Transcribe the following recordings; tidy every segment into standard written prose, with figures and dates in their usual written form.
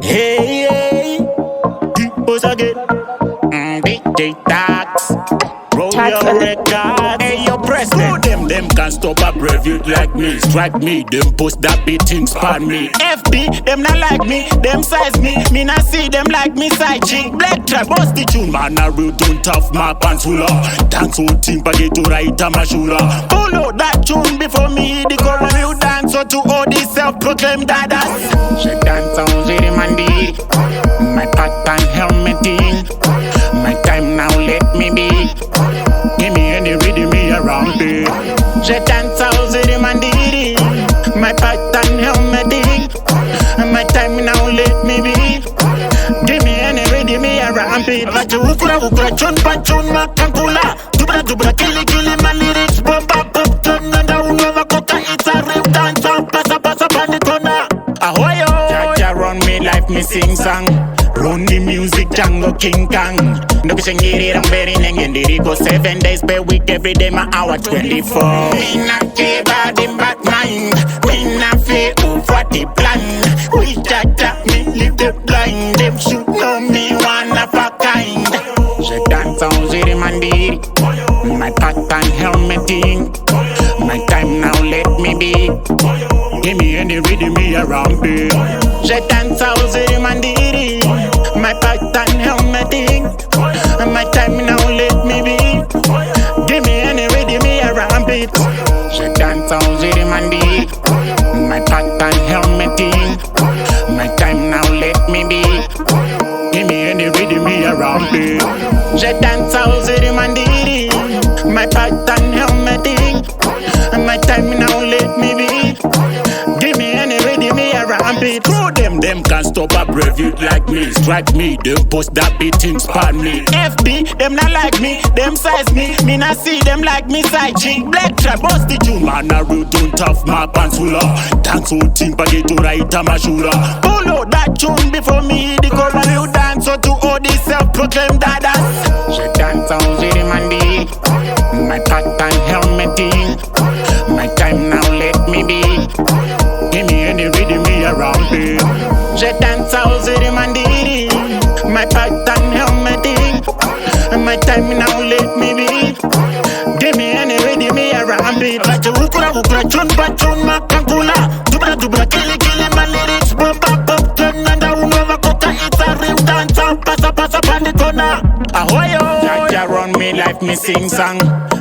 Hey, hey, who's again? DJ Tax, Royal Records. Hey, yo, president. Them can't stop a brevet like me. Strike me, them post that beating span me. FB, them not like me, them size me. Me not see them like me side chick. Black trap, bust the tune. Man, I real don't tough my pants hula. Dance whole team, pagay to right, I'm a shula. Pull out that tune before me, the color real dance. So to all these self-proclaimed dadas. She dance on Ziri Mandi. My pattern helmeting. My time now, let me be. Give me any rhythm me around me. Je dance out the mandiri. My pattern helmeting. My time now, let me be. Give me any rhythm me around me. Vachu ukura chun pachun makankula. Dubra kili my lyrics bomba pop turn and down over coca. It's a real dance out. Passa panditona. Ahoy oh. Jaja run me life me sing song. Run the music, Django King Kong. No kitchen get it, I'm very nang and it go 7 days per week, every day my hour 24. Me not care about them bad mind. Me not fear of what they plan. We jack me, leave the blind. Them should know me one of a kind. Je dance on Ziri Mandi. My pattern helmeting. My time now, let me be. Give me any rhythm me around me. Je dance on Ziri Mandi. My pattern helmeting. My time now, let me be. Give me any rhythm me around beat. Je dance on Ziri Mandi. My pattern helmeting. My time now, let me be. Give me any rhythm me around beat. Je dance on Ziri Mandi. My pattern helmeting. My time now, let me be. Give me any rhythm me around beat. Throw them can't stop a brevet like me. Strike me, them post that beating span me. FB, them not like me, them size me. Me not see them like me side chick. Black trap, bust the tune. Man, I real don't tough my pants hula. Dance whole team, pagay to right, I'm a shula. Pull out that tune before me, the color real dance. So to all these self-proclaimed dadas. Je dance on Ziri Mandi. My pattern helmeting. My time now, let me be. Give me any rhythm me around me. Je dance out Ziri Mandi. My pattern helmeting. My time now, let me be. Give me any rhythm me around me. Vachu ukura chun pachun makankula. Dubra kili my lyrics bomba pop turn and down over coca. It's a real dance out. Passa panditona. Ahoy oh. Jaja run me life me sing song.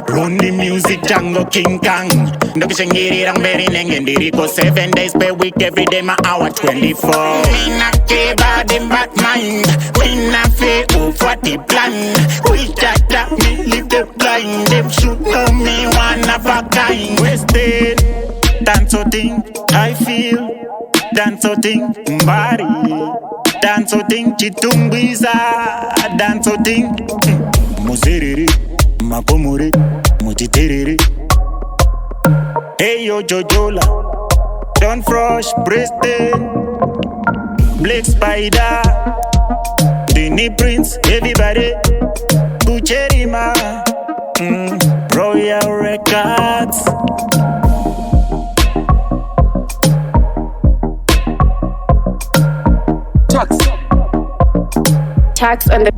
Run the music, Django King Kong. No kitchen get it, I'm very nang and it go 7 days per week, every day my hour 24. Me not care about them bad mind. Me not fear of what they plan. We jack me, leave the blind. Them should know me one of a kind. Wasted, dance so thing, I feel. Dance so thing, body. Dance so thing, chitumbiza. Dance so thing, muziriri. Makomore, mutiterere. Hey yo Jojola, Don Frosh, Preston, Black Spider, Denny Prince, everybody, Kucherima, Royal Records. Tax on the